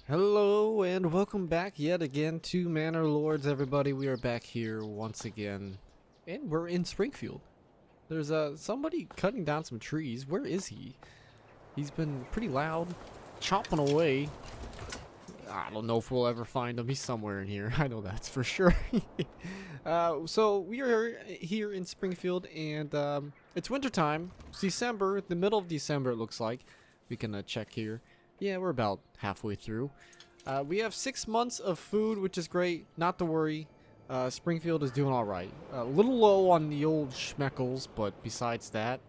Hello and welcome back yet again to Manor Lords, everybody. We are back here once again, and we're in Springfield. There's somebody cutting down some trees. Where is he? He's been pretty loud, chopping away. I don't know if we'll ever find him. He's somewhere in here. I know that's for sure. So we are here in Springfield, and it's wintertime. It's December, the middle of December it looks like. We can check here. Yeah, we're about halfway through. We have 6 months of food, which is great. Not to worry. Springfield is doing alright. A little low on the old schmeckles, but besides that,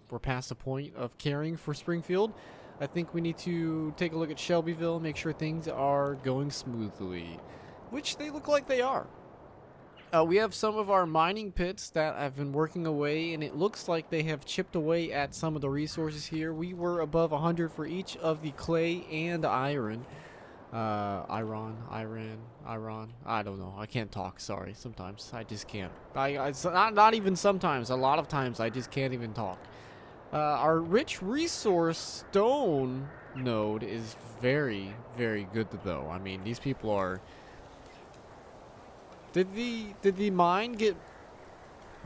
we're past the point of caring for Springfield. I think we need to take a look at Shelbyville, make sure things are going smoothly, which they look like they are. We have some of our mining pits that have been working away, and it looks like they have chipped away at some of the resources here. We were above 100 for each of the clay and iron. Iron. I don't know. I can't talk. Sorry. Sometimes I just can't. It's not even sometimes. A lot of times I just can't even talk. Our rich resource stone node is very, very good though. I mean, these people are. Did the mine get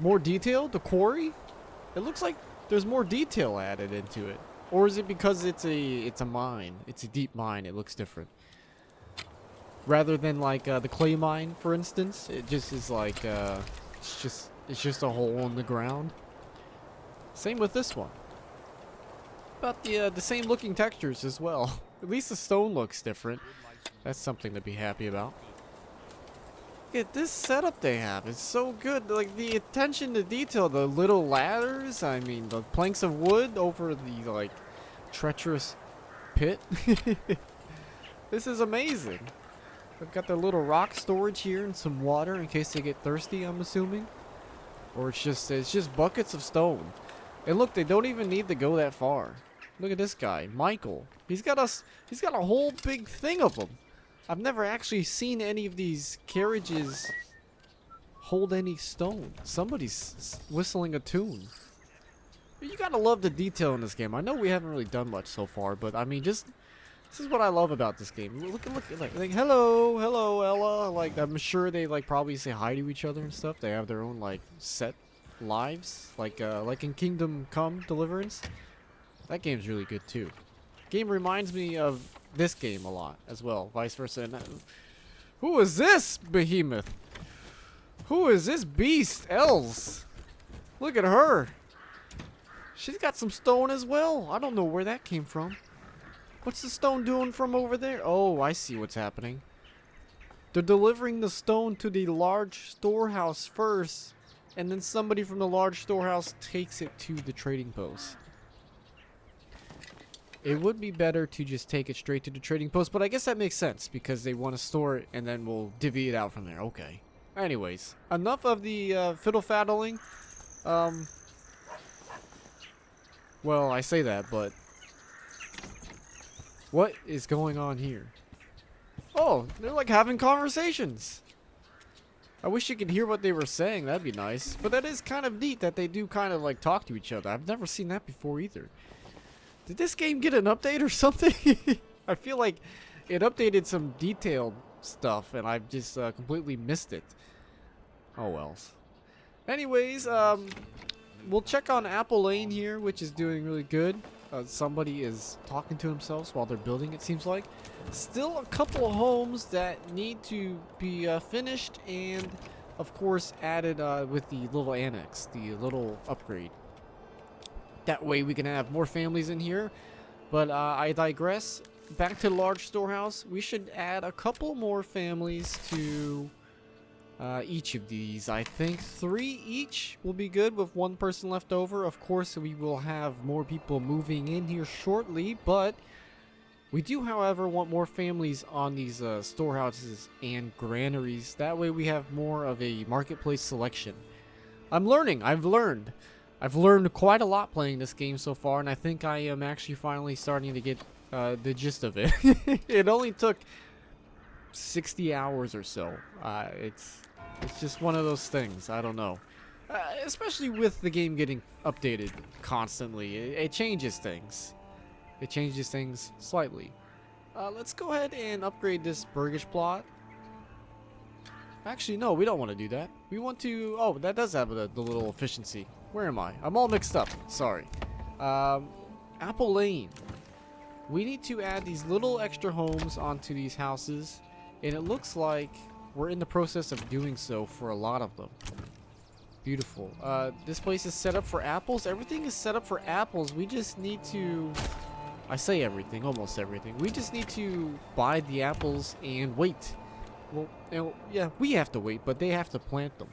more detailed? The quarry? It looks like there's more detail added into it. Or is it because it's a mine? It's a deep mine. It looks different. Rather than like the clay mine, for instance, it just is like it's just a hole in the ground. Same with this one. About the same looking textures as well. At least the stone looks different. That's something to be happy about. Look at this setup they have. It's so good. Like the attention to detail, the little ladders. I mean, the planks of wood over the like treacherous pit. This is amazing. They've got their little rock storage here and some water in case they get thirsty. I'm assuming, or it's just buckets of stone. And look, they don't even need to go that far. Look at this guy, Michael. He's got a whole big thing of them. I've never actually seen any of these carriages hold any stone. Somebody's whistling a tune. You gotta love the detail in this game. I know we haven't really done much so far, but I mean, this is what I love about this game. Look, like hello, Ella. Like, I'm sure they like probably say hi to each other and stuff. They have their own like set lives, like in Kingdom Come Deliverance. That game's really good too. Game reminds me of this game a lot as well, vice versa. And, who is this behemoth? Who is this beast? Els. Look at her. She's got some stone as well. I don't know where that came from. What's the stone doing from over there? Oh, I see what's happening. They're delivering the stone to the large storehouse first, and then somebody from the large storehouse takes it to the trading post. It would be better to just take it straight to the trading post, but I guess that makes sense because they want to store it and then we'll divvy it out from there. Okay. Anyways, enough of the fiddle-faddling. Well, I say that, but what is going on here? Oh, they're like having conversations. I wish you could hear what they were saying. That'd be nice. But that is kind of neat that they do kind of like talk to each other. I've never seen that before either. Did this game get an update or something? I feel like it updated some detailed stuff and I've just completely missed it. Oh well. Anyways, we'll check on Apple Lane here, which is doing really good. Somebody is talking to themselves while they're building, it seems like. Still a couple of homes that need to be finished and, of course, added with the little annex, the little upgrade. That way we can have more families in here. But I digress. Back to the large storehouse. We should add a couple more families to each of these. I think 3 each will be good with 1 person left over. Of course, we will have more people moving in here shortly, but we do, however, want more families on these storehouses and granaries. That way we have more of a marketplace selection. I'm learning. I've learned quite a lot playing this game so far, and I think I am actually finally starting to get the gist of it. It only took 60 hours or so. It's just one of those things. I don't know. Especially with the game getting updated constantly. It changes things. It changes things slightly. Let's go ahead and upgrade this Burgish plot. Actually, no, we don't want to do that. We want to... Oh, that does have the little efficiency. Where am I? I'm all mixed up. Sorry. Apple Lane. We need to add these little extra homes onto these houses. And it looks like we're in the process of doing so for a lot of them. Beautiful. This place is set up for apples. Everything is set up for apples. We just need to... I say everything, almost everything. We just need to buy the apples and wait. Well, yeah, we have to wait, but they have to plant them.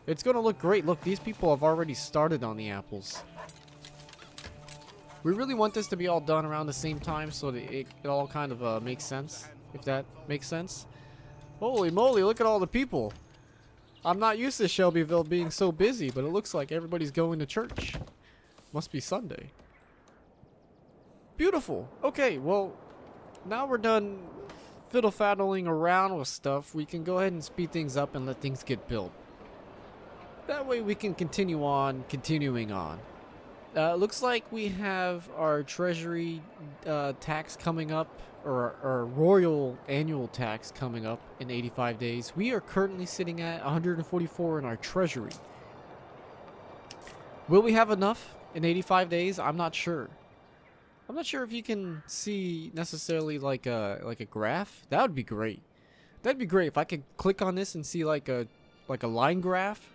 It's going to look great. Look, these people have already started on the apples. We really want this to be all done around the same time so that it all kind of makes sense, if that makes sense. Holy moly, look at all the people. I'm not used to Shelbyville being so busy, but it looks like everybody's going to church. Must be Sunday. Beautiful. Okay, well, now we're done fiddle-faddling around with stuff. We can go ahead and speed things up and let things get built. That way we can continue on, continuing on. Looks like we have our treasury tax coming up, or our royal annual tax coming up in 85 days. We are currently sitting at 144 in our treasury. Will we have enough in 85 days? I'm not sure. I'm not sure if you can see necessarily like a graph. That would be great. That'd be great if I could click on this and see like a line graph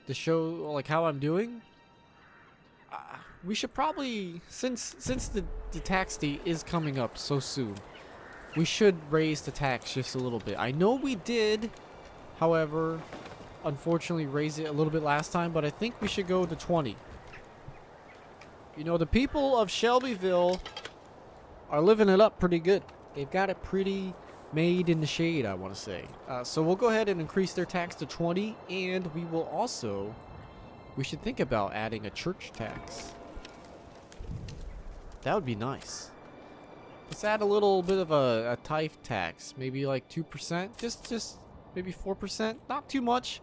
to show like how I'm doing. We should probably, since the tax date is coming up so soon, we should raise the tax just a little bit. I know we did, however, unfortunately raise it a little bit last time, but I think we should go to 20. You know, the people of Shelbyville are living it up pretty good. They've got it pretty made in the shade, I want to say. So we'll go ahead and increase their tax to 20, and we will also, we should think about adding a church tax. That would be nice. Let's add a little bit of a tithe tax, maybe like 2%, just maybe 4%, not too much.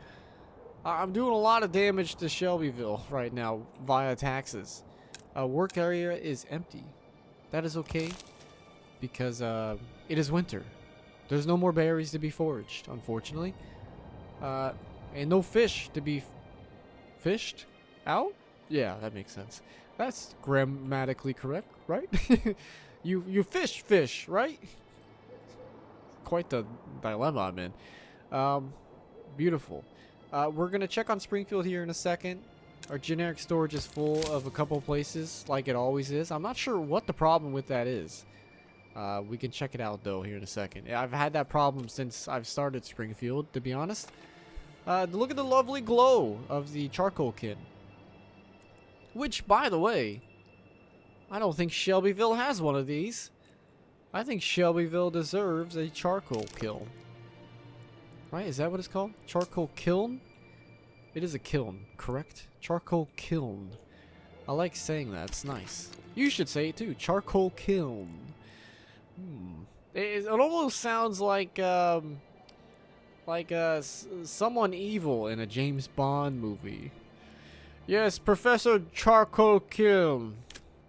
I'm doing a lot of damage to Shelbyville right now via taxes. Work area is empty. That is okay because it is winter. There's no more berries to be foraged, unfortunately, and no fish to be fished out. Yeah, that makes sense. That's grammatically correct, right? you fish, right? Quite the dilemma I'm in. Beautiful. We're gonna check on Springfield here in a second. Our generic storage is full of a couple places, like it always is. I'm not sure what the problem with that is. We can check it out though here in a second. I've had that problem since I've started Springfield, to be honest. Look at the lovely glow of the charcoal kiln. Which, by the way, I don't think Shelbyville has one of these. I think Shelbyville deserves a charcoal kiln. Right? Is that what it's called? Charcoal kiln? It is a kiln, correct? Charcoal kiln. I like saying that. It's nice. You should say it too. Charcoal kiln. It almost sounds like someone evil in a James Bond movie. Yes, Professor Charcoal Kiln.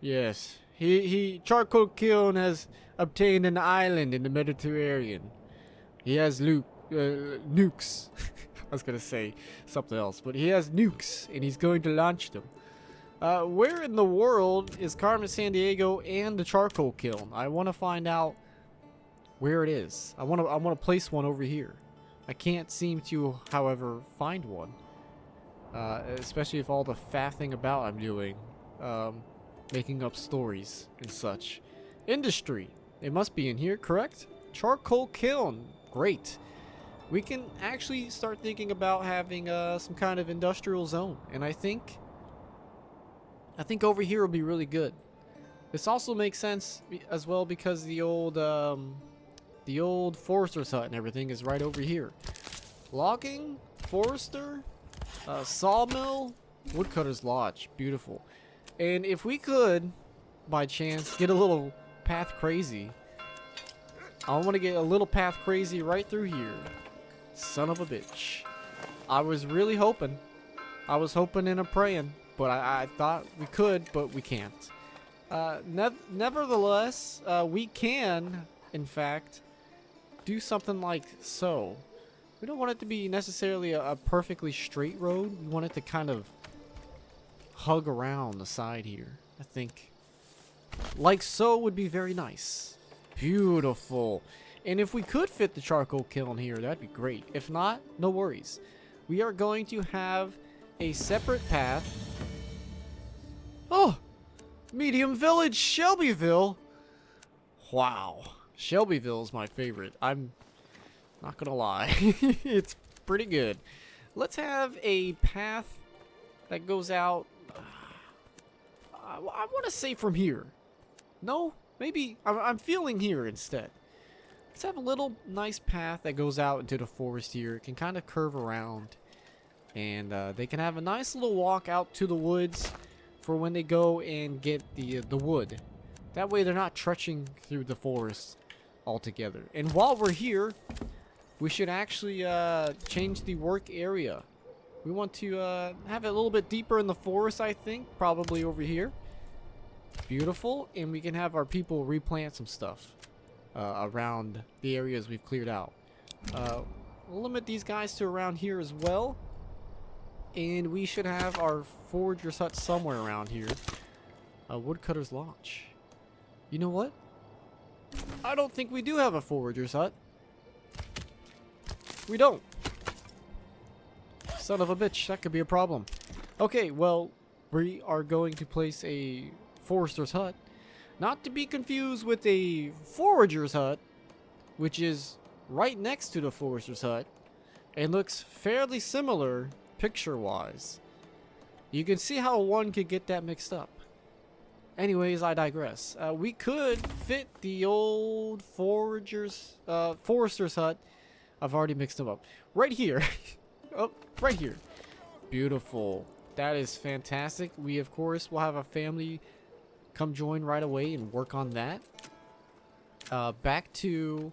Yes, he Charcoal Kiln has obtained an island in the Mediterranean. He has nukes. I was gonna say something else, but he has nukes, and he's going to launch them. Where in the world is Carmen Sandiego and the Charcoal Kiln? I want to find out where it is. I want to place one over here. I can't seem to, however, find one. Especially if all the faffing about I'm doing, making up stories and such. Industry. It must be in here, correct? Charcoal kiln. Great. We can actually start thinking about having some kind of industrial zone, and I think over here will be really good. This also makes sense as well because the old forester's hut and everything is right over here. Logging, forester, sawmill, woodcutter's lodge. Beautiful. And if we could, by chance, get a little path crazy, I want to get a little path crazy right through here. Son of a bitch. I was really hoping. I was hoping and a praying, but I thought we could, but we can't. Nevertheless, we can in fact, do something like so. We don't want it to be necessarily a perfectly straight road. We want it to kind of hug around the side here. I think like so would be very nice. Beautiful. And if we could fit the charcoal kiln here, that'd be great. If not, no worries. We are going to have a separate path. Oh, Medium Village, Shelbyville. Wow. Shelbyville is my favorite. I'm not gonna lie. It's pretty good. Let's have a path that goes out. I want to say from here. No, maybe I'm feeling here instead. Let's have a little nice path that goes out into the forest here. It can kind of curve around. And they can have a nice little walk out to the woods for when they go and get the wood. That way they're not trudging through the forest altogether. And while we're here, we should actually change the work area. We want to have it a little bit deeper in the forest, I think. Probably over here. Beautiful. And we can have our people replant some stuff around the areas we've cleared out. We'll limit these guys to around here as well. And we should have our forager's hut somewhere around here. Woodcutter's Lodge. You know what? I don't think we do have a forager's hut. We don't. Son of a bitch, that could be a problem. Okay, well, we are going to place a forester's hut. Not to be confused with a forager's hut, which is right next to the forester's hut and looks fairly similar picture-wise. You can see how one could get that mixed up. Anyways, I digress. We could fit the old forester's hut. I've already mixed them up. Right here. Oh, right here. Beautiful. That is fantastic. We, of course, will have a family come join right away and work on that. Back to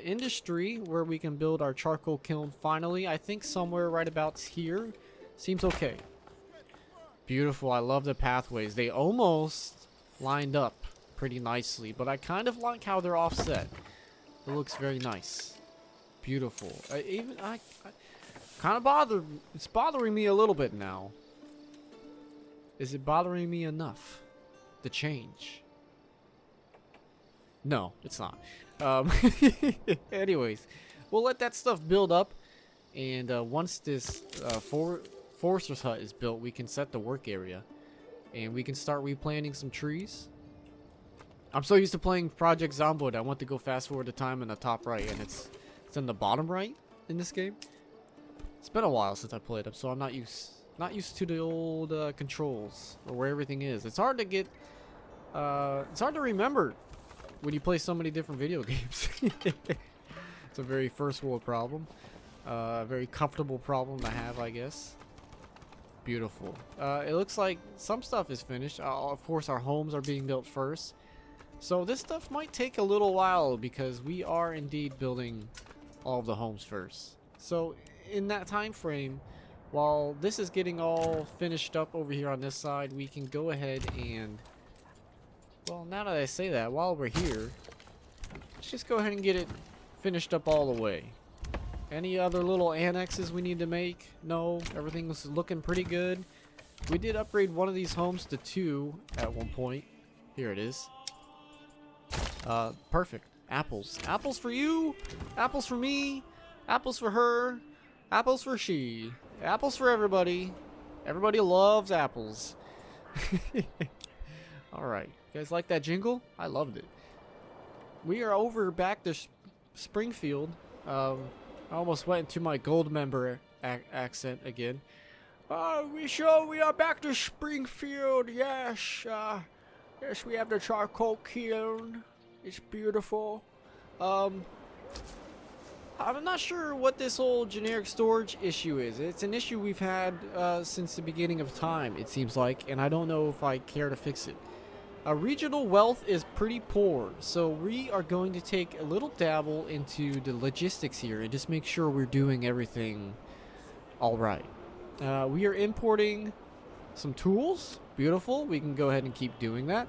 industry, where we can build our charcoal kiln finally. I think somewhere right about here. Seems okay. Beautiful. I love the pathways. They almost lined up pretty nicely, but I kind of like how they're offset. It looks very nice. Beautiful. I kind of it's bothering me a little bit now. Is it bothering me enough? The change? No, it's not. Anyways, we'll let that stuff build up, and once this forester's hut is built, we can set the work area, and we can start replanting some trees. I'm so used to playing Project Zomboid, I want to go fast forward the time in the top right, and it's in the bottom right in this game. It's been a while since I played them, so I'm not used to the old controls or where everything is. It's hard to get. It's hard to remember when you play so many different video games. It's a very first world problem. A very comfortable problem to have, I guess. Beautiful. It looks like some stuff is finished. Of course, our homes are being built first. So this stuff might take a little while because we are indeed building all of the homes first. So in that time frame, while this is getting all finished up over here on this side, we can go ahead and, well, now that I say that, while we're here, let's just go ahead and get it finished up all the way. Any other little annexes we need to make? No, everything's looking pretty good. We did upgrade one of these homes to 2 at one point. Here it is. Perfect. Apples. Apples for you. Apples for me. Apples for her. Apples for she. Apples for everybody. Everybody loves apples. Alright. You guys like that jingle? I loved it. We are over back to Springfield. I almost went into my gold member accent again. We are back to Springfield. Yes. Yes, we have the charcoal kiln. It's beautiful. I'm not sure what this whole generic storage issue is. It's an issue we've had since the beginning of time, it seems like, and I don't know if I care to fix it. Regional wealth is pretty poor, so we are going to take a little dabble into the logistics here and just make sure we're doing everything all right. We are importing some tools. Beautiful. We can go ahead and keep doing that.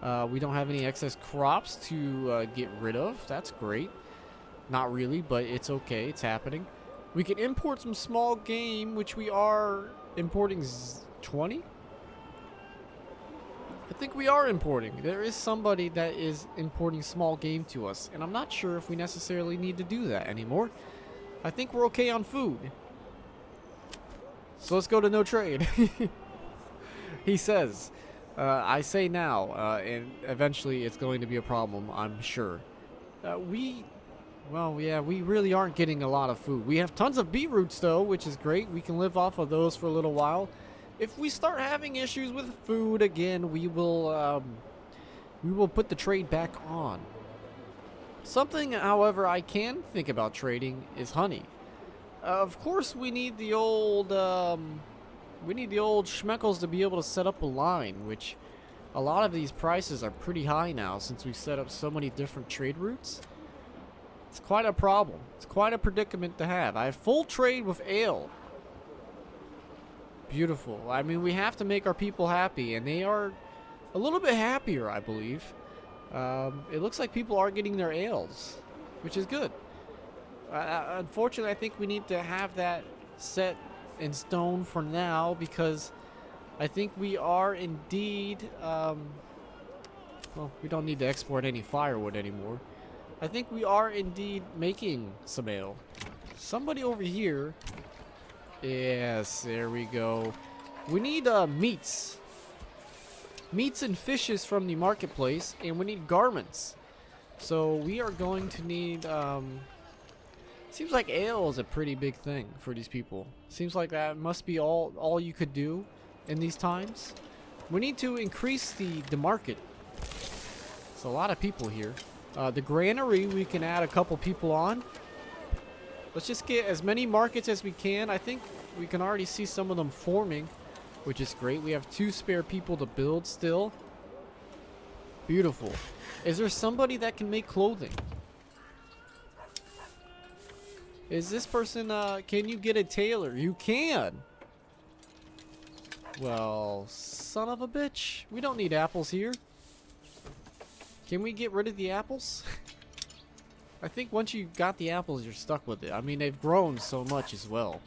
We don't have any excess crops to get rid of. That's great. Not really, but it's okay. It's happening. We can import some small game, which we are importing 20? I think we are importing. There is somebody that is importing small game to us, and I'm not sure if we necessarily need to do that anymore. I think we're okay on food. So let's go to no trade. He says, I say now, and eventually it's going to be a problem, I'm sure. Well, yeah, we really aren't getting a lot of food. We have tons of beetroots, though, which is great. We can live off of those for a little while. If we start having issues with food again, we will put the trade back on. Something, however, I can think about trading is honey. Of course, we need the old schmeckles to be able to set up a line, which a lot of these prices are pretty high now since we've set up so many different trade routes. It's quite a problem. It's quite a predicament to have. I have full trade with ale. Beautiful. I mean, we have to make our people happy, and they are a little bit happier, I believe. It looks like people are getting their ales, which is good. Unfortunately, I think we need to have that set in stone for now, because I think we are indeed, well, we don't need to export any firewood anymore. I think we are indeed making some ale. Somebody over here. Yes, there we go. We need meats. Meats and fishes from the marketplace, and we need garments. So we are going to need, seems like ale is a pretty big thing for these people. Seems like that must be all you could do in these times. We need to increase the market. There's a lot of people here. The granary, we can add a couple people on. Let's just get as many markets as we can. I think we can already see some of them forming, which is great. We have 2 spare people to build still. Beautiful. Is there somebody that can make clothing? Is this person, can you get a tailor? You can! Well, son of a bitch. We don't need apples here. Can we get rid of the apples? I think once you got the apples, you're stuck with it. I mean, they've grown so much as well.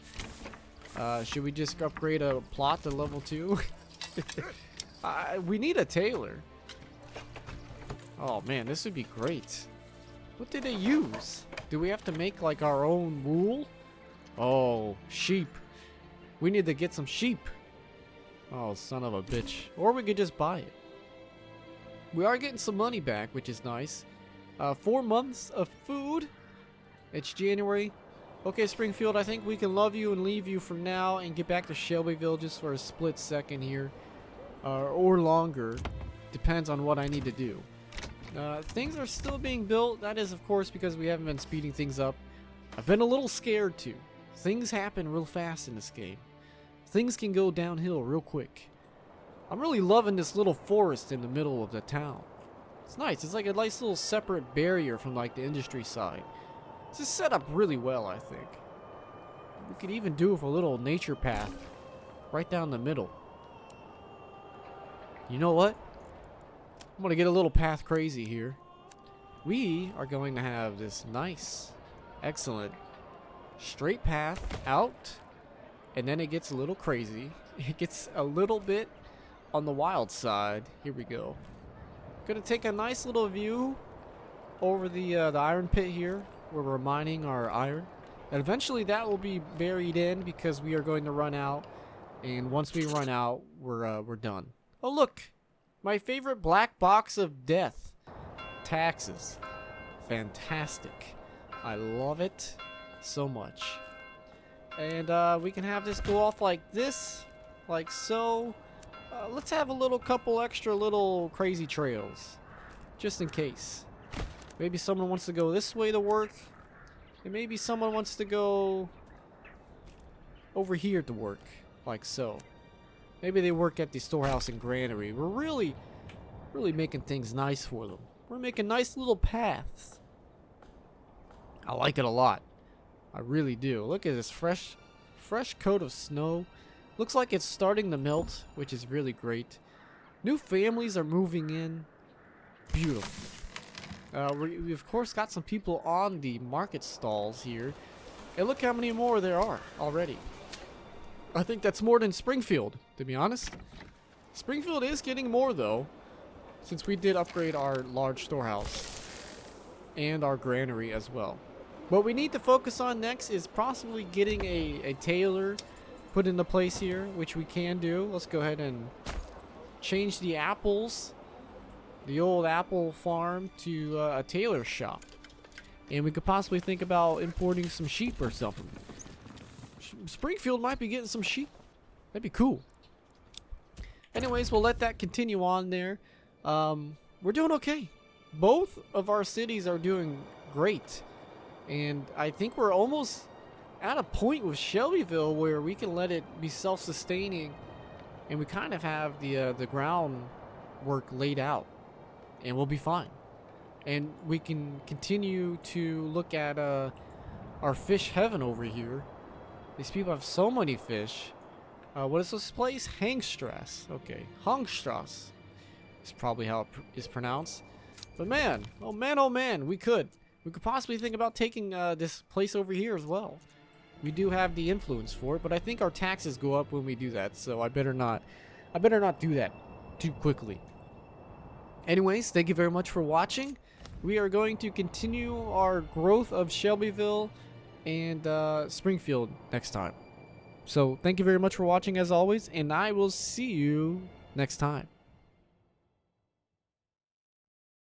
Should we just upgrade a plot to level 2? We need a tailor. Oh man, this would be great. What did they use? Do we have to make like our own wool? Oh, sheep. We need to get some sheep. Oh, son of a bitch. Or we could just buy it. We are getting some money back, which is nice. 4 months of food. It's January. Okay, Springfield, I think we can love you and leave you for now and get back to Shelbyville just for a split second here. Or longer. Depends on what I need to do. Things are still being built. That is, of course, because we haven't been speeding things up. I've been a little scared, too. Things happen real fast in this game. Things can go downhill real quick. I'm really loving this little forest in the middle of the town. It's nice. It's like a nice little separate barrier from like the industry side. It's just set up really well, I think. We could even do with a little nature path right down the middle. You know what? I'm going to get a little path crazy here. We are going to have this nice, excellent, straight path out. And then it gets a little crazy. It gets a little bit on the wild side. Here we go. Gonna take a nice little view over the iron pit here, where we're mining our iron. And eventually that will be buried in because we are going to run out. And once we run out, we're done. Oh look, my favorite black box of death. Taxes. Fantastic. I love it so much. And we can have this go off like this, like so. Let's have a couple extra little crazy trails, just in case. Maybe someone wants to go this way to work, and maybe someone wants to go over here to work, like so. Maybe they work at the storehouse and granary. We're really making things nice for them. We're making nice little paths. I like it a lot. I really do. Look at this fresh coat of snow. Looks like it's starting to melt, which is really great. New families are moving in. beautiful. We of course got some people on the market stalls here. And look how many more there are already. I think that's more than Springfield, to be honest. Springfield is getting more though, since we did upgrade our large storehouse and our granary as well. What we need to focus on next is possibly getting a tailor put into place here, which we can do. Let's go ahead and change the apples, the old apple farm, to a tailor shop. And we could possibly think about importing some sheep or something. Springfield might be getting some sheep. That'd be cool. Anyways, we'll let that continue on there. We're doing okay. Both of our cities are doing great. And I think we're almost at a point with Shelbyville where we can let it be self-sustaining. And we kind of have the groundwork laid out. And we'll be fine. And we can continue to look at our fish heaven over here. These people have so many fish. What is this place? Hangstrasse. Okay, Hangstrasse is probably how it is pronounced. But man, oh man, we could possibly think about taking this place over here as well. We do have the influence for it, but I think our taxes go up when we do that, so I better not do that too quickly. Anyways, thank you very much for watching. We are going to continue our growth of Shelbyville and Springfield next time. So thank you very much for watching as always, and I will see you next time.